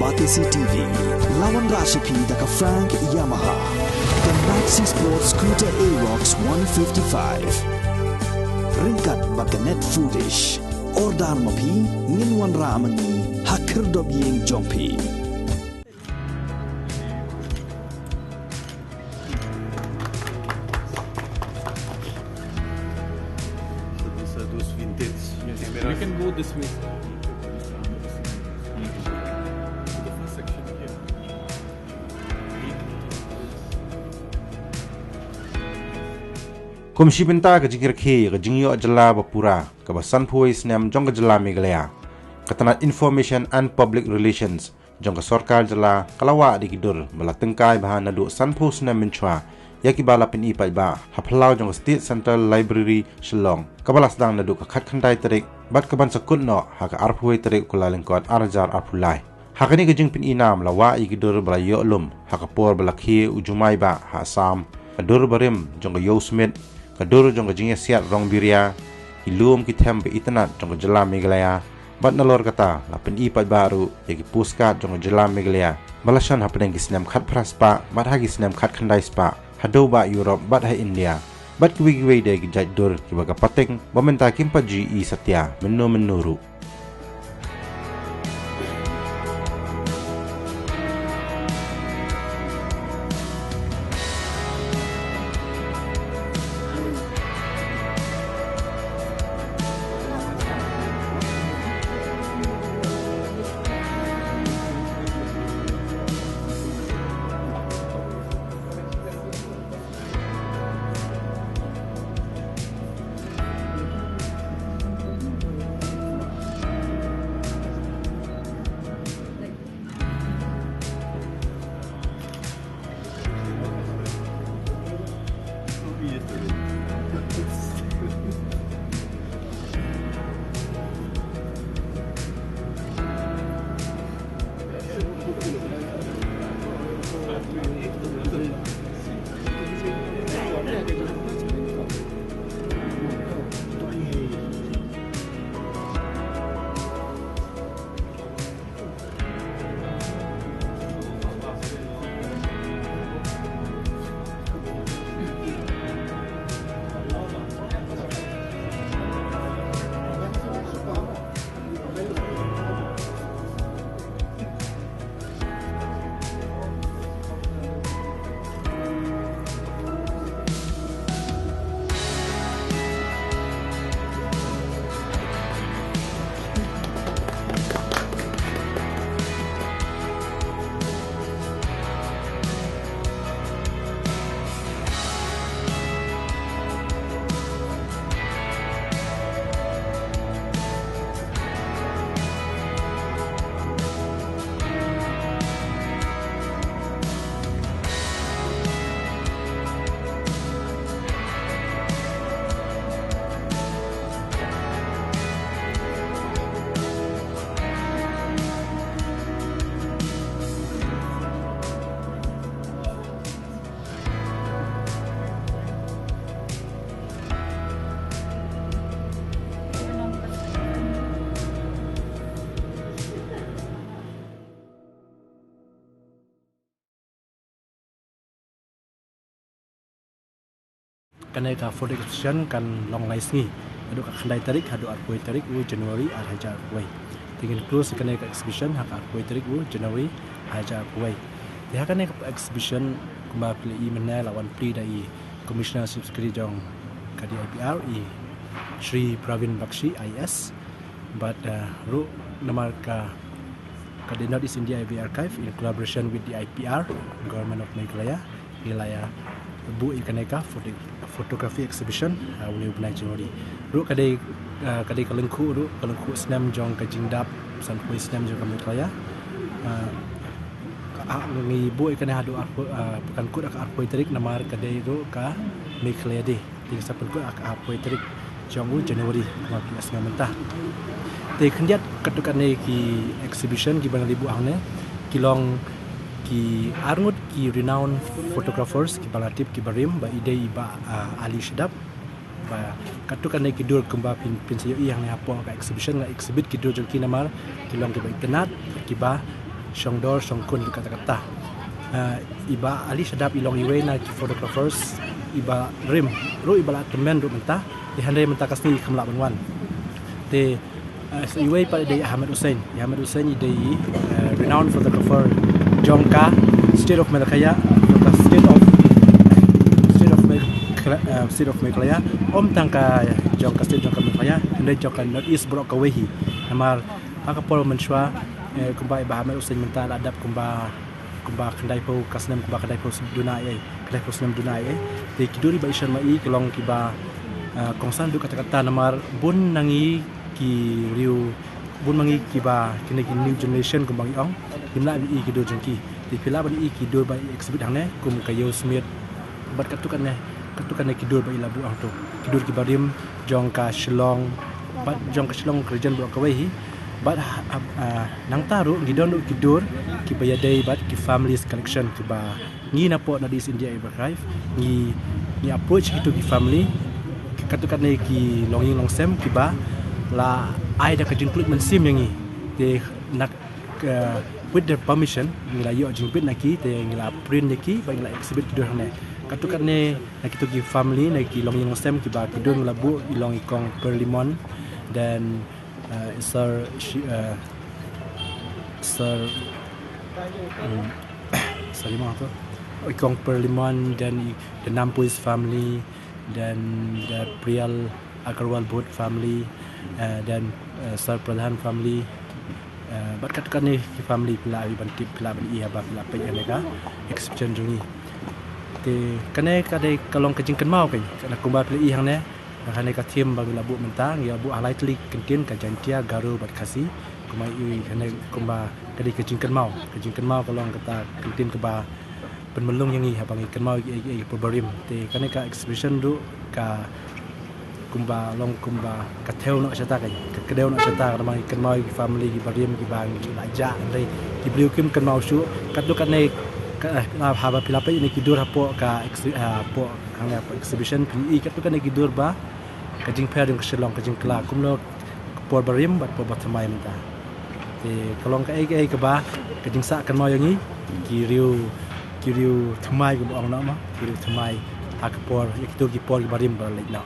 Batisi TV, lawan Rashipi daka Frank Yamaha, dan Maxi Sports Scooter Aerox 155. Ringkat baka net foodish, ordar mapi, nginwan ramani, hakir dobyeng jompi. Those vintage. We can go this way. Komisi Benta ke jingkir ke jingyo jela bapura ke basan puai senam jong ke jela Meghalaya ketanat information and public relations jong ke sorkar jela kalawa di kidur bala tengkai bahan nadu sanpu senam menchua yaki bala pin ipai ba haplau jong State Central Library Shillong kabala sedang nadu ke khat khandai terik bat ke ban sakun no ha ke arpuai terik kula lengkot arjar arpulai hakani ke jing pin inam lawa i kidur bala yo lum ha ke por bala khi ujumai ba ha sam kadur barim jong ke yo smith kadur jong jingya siat rong biria ilum kitem be itanat jong jela Meghalaya bat nalor kata lapin ipat baru yaki puskat jong jela Meghalaya balasan hapeng gisnam khat praspa bat hagi snam khat khandai spa hado ba Europe bat hai India bat kiwi de gijat dur kibaga pateng bomenta kimpa GE Satya menuru Kanai ka food exhibition kan long lais ni adu ka khandai tarik hadu arpoi tarik u Januari hajar arpoi tingin close kanai ka exhibition hak arpoi tarik u Januari hajar arpoi ya kanai ka exhibition kumba pli i menai lawan pli dai commissioner secretary jong ka di IPR i Shri Pravin Bakshi IS but ru namar ka di North East India IB Archive in collaboration with the IPR Government of Meghalaya Hilaya bu ikaneka photography exhibition uli bunai Januari ru kadai kalengku senam jong ka jingdap san poi senam jong ka Meghalaya ngi bu ikane hadu bukan kut ak arpoi tarik namar kadai ru ka Meghalaya de ting sapul ku ak arpoi tarik jong Januari ma ki asna mentah te khandiat katukane ki exhibition ki bang libu angne kilong ki arngut ki renowned photographers ki balatip ki barim ba ide ba Ali Shadab ba katukan ki dur kemba pinsayo yang ne apo ka exhibition la exhibit ki dur ki namar ki long ki ba internet ki ba Shongdor Shongkun kata-kata iba ali sadap ilong iwe na photographers iba rim ru iba la temen ru mentah di handai mentah kasni kamla banwan te iwe pa de Ahmad Hussein de renowned photographer Jongka state of Melaka state of Meghalaya om tangka Jongka state Jongka Meghalaya handai Jongka North East Brok Kawehi namar akapol menshwa kumba iba Ahmad Hussein mentah adap kumba kendai pau kasnam kumba kendai pau senam dunai te kiduri ba ishan mai kelong kiba kongsan du kata-kata namar bun nangi ki riu bun mangi kiba kini new generation kumbang iong himla bi kidur jengki ti pila ba i kidur ba exhibit hangne kum kayo smith bat katukan ne kidur ba ilabu ang tu kidur kibarim Jongka Shillong bat Jongka Shillong kerjaan buat kawehi bat nang taru gidon kidur ki bayadai bat ki families collection ki ba ngi na po na dis India archive ngi approach itu ki family katukan ne ki longing longsem ki ba la ai da ka include men sim yangi te nak with their permission ngila yo jingbit naki te ngila print naki ba ngila exhibit kidur hane katukan ne naki tu ki family naki longing longsem ki ba kidur ngila bu ilong ikong perlimon dan Sir Salimah tu Ikong Perlimon dan the Nampuis family dan the Prial Agarwal Bhut family dan Sir Pradhan family bat katakan ni family pila banti pila bani haba pila pe mereka exhibition jungi te kane kade kalong kejingkan mau kan kana kumba pila i hang ne hane ka thim bagi labu mentang ya bu alai tlik kentin ka jantia garu bat khasi kumai i hane kumba kadi kejingkan mau kalong kata kentin ke ba penmelung yang i habangi kenmau i perbarim te kane ka exhibition du ka kumba long kumba ka theu no chata ka kedeu no chata ka mai kenmau i family ki barim ki bang ki laja ndai ki bliu kim kenmau shu kadu kane na haba pila pe ni kidur hapo ka po hanga exhibition pi katu kane kidur ba kajing pairing Shillong kajing kla kumlo por barim bat por batmai menta te kalong ka ai ka ba kajing sa kan mau yangi kiriu thamai ko ong na ma kiriu thamai akpor ikitu ki por barim ba lek na